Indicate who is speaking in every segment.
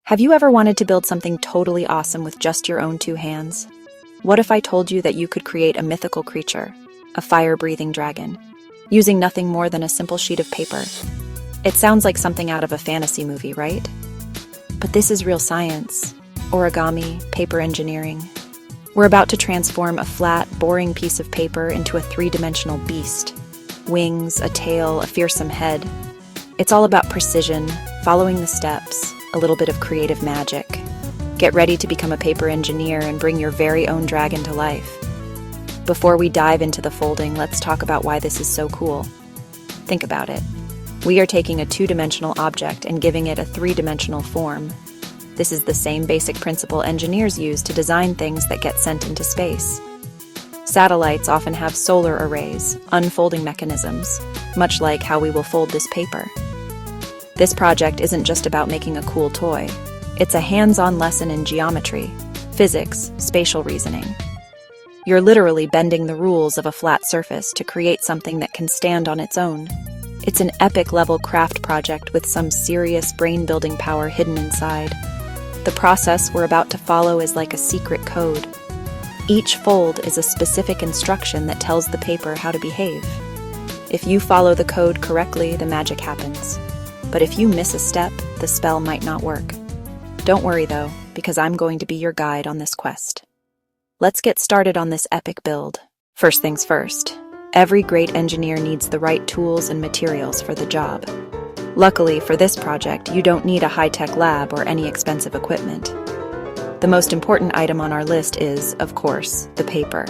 Speaker 1: Have you ever wanted to build something totally awesome with just your own two hands? What if I told you that you could create a mythical creature, a fire-breathing dragon, using nothing more than a simple sheet of paper? It sounds like something out of a fantasy movie, right? But this is real science, origami, paper engineering. We're about to transform a flat, boring piece of paper into a three-dimensional beast. Wings, a tail, a fearsome head. It's all about precision, following the steps, a little bit of creative magic. Get ready to become a paper engineer and bring your very own dragon to life. Before we dive into the folding, let's talk about why this is so cool. Think about it. We are taking a two-dimensional object and giving it a three-dimensional form. This is the same basic principle engineers use to design things that get sent into space. Satellites often have solar arrays, unfolding mechanisms, much like how we will fold this paper. This project isn't just about making a cool toy. It's a hands-on lesson in geometry, physics, spatial reasoning. You're literally bending the rules of a flat surface to create something that can stand on its own. It's an epic-level craft project with some serious brain-building power hidden inside. The process we're about to follow is like a secret code. Each fold is a specific instruction that tells the paper how to behave. If you follow the code correctly, the magic happens. But if you miss a step, the spell might not work. Don't worry though, because I'm going to be your guide on this quest. Let's get started on this epic build. First things first, every great engineer needs the right tools and materials for the job. Luckily for this project, you don't need a high-tech lab or any expensive equipment. The most important item on our list is, of course, the paper.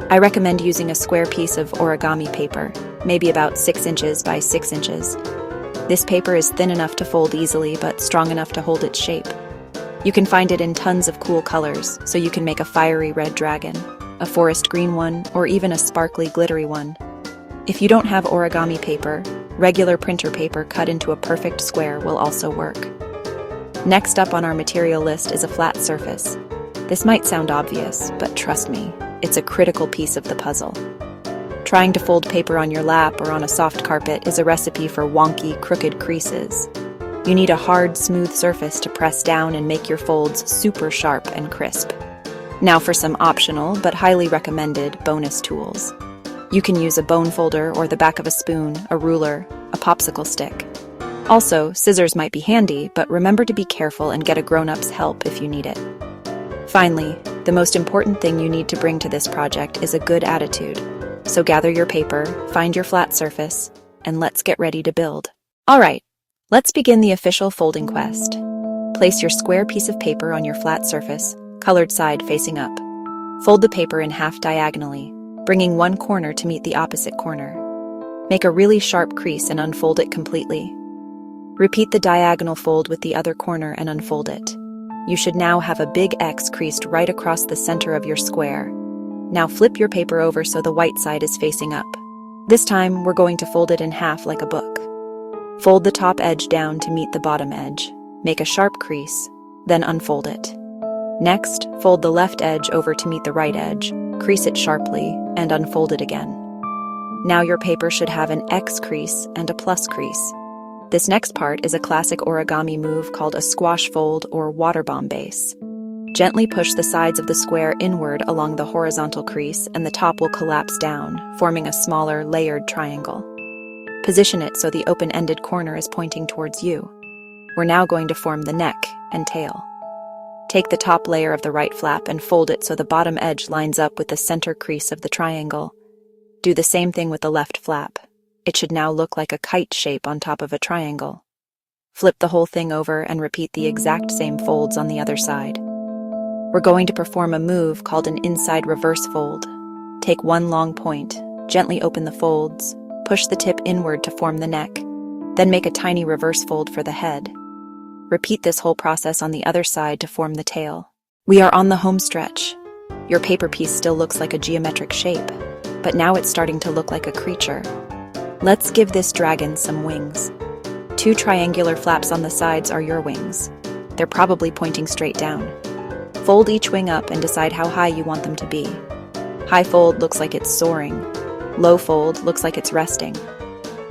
Speaker 1: I recommend using a square piece of origami paper, maybe about 6 inches by 6 inches. This paper is thin enough to fold easily, but strong enough to hold its shape. You can find it in tons of cool colors, so you can make a fiery red dragon, a forest green one, or even a sparkly glittery one. If you don't have origami paper, regular printer paper cut into a perfect square will also work. Next up on our material list is a flat surface. This might sound obvious, but trust me, it's a critical piece of the puzzle. Trying to fold paper on your lap or on a soft carpet is a recipe for wonky, crooked creases. You need a hard, smooth surface to press down and make your folds super sharp and crisp. Now for some optional, but highly recommended, bonus tools. You can use a bone folder or the back of a spoon, a ruler, a popsicle stick. Also, scissors might be handy, but remember to be careful and get a grown-up's help if you need it. Finally, the most important thing you need to bring to this project is a good attitude. So gather your paper, find your flat surface, and let's get ready to build. Alright, let's begin the official folding quest. Place your square piece of paper on your flat surface, colored side facing up. Fold the paper in half diagonally, bringing one corner to meet the opposite corner. Make a really sharp crease and unfold it completely. Repeat the diagonal fold with the other corner and unfold it. You should now have a big X creased right across the center of your square. Now flip your paper over so the white side is facing up. This time, we're going to fold it in half like a book. Fold the top edge down to meet the bottom edge. Make a sharp crease, then unfold it. Next, fold the left edge over to meet the right edge, crease it sharply, and unfold it again. Now your paper should have an X crease and a plus crease. This next part is a classic origami move called a squash fold or water bomb base. Gently push the sides of the square inward along the horizontal crease and the top will collapse down, forming a smaller, layered triangle. Position it so the open-ended corner is pointing towards you. We're now going to form the neck and tail. Take the top layer of the right flap and fold it so the bottom edge lines up with the center crease of the triangle. Do the same thing with the left flap. It should now look like a kite shape on top of a triangle. Flip the whole thing over and repeat the exact same folds on the other side. We're going to perform a move called an inside reverse fold. Take one long point, gently open the folds, push the tip inward to form the neck, then make a tiny reverse fold for the head. Repeat this whole process on the other side to form the tail. We are on the home stretch. Your paper piece still looks like a geometric shape, but now it's starting to look like a creature. Let's give this dragon some wings. 2 triangular flaps on the sides are your wings. They're probably pointing straight down. Fold each wing up and decide how high you want them to be. High fold looks like it's soaring. Low fold looks like it's resting.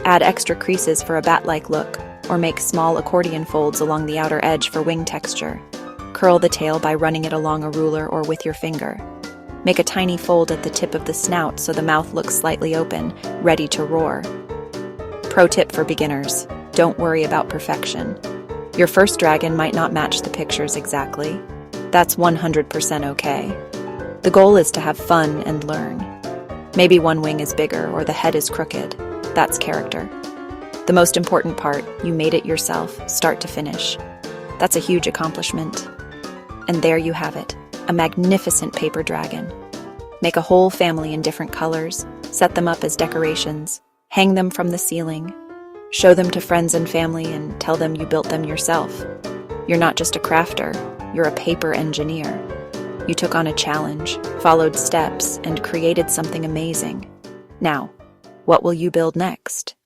Speaker 1: Add extra creases for a bat-like look, or make small accordion folds along the outer edge for wing texture. Curl the tail by running it along a ruler or with your finger. Make a tiny fold at the tip of the snout so the mouth looks slightly open, ready to roar. Pro tip for beginners: don't worry about perfection. Your first dragon might not match the pictures exactly. That's 100% okay. The goal is to have fun and learn. Maybe one wing is bigger or the head is crooked. That's character. The most important part, you made it yourself, start to finish. That's a huge accomplishment. And there you have it, a magnificent paper dragon. Make a whole family in different colors, set them up as decorations, hang them from the ceiling, show them to friends and family, and tell them you built them yourself. You're not just a crafter, you're a paper engineer. You took on a challenge, followed steps, and created something amazing. Now, what will you build next?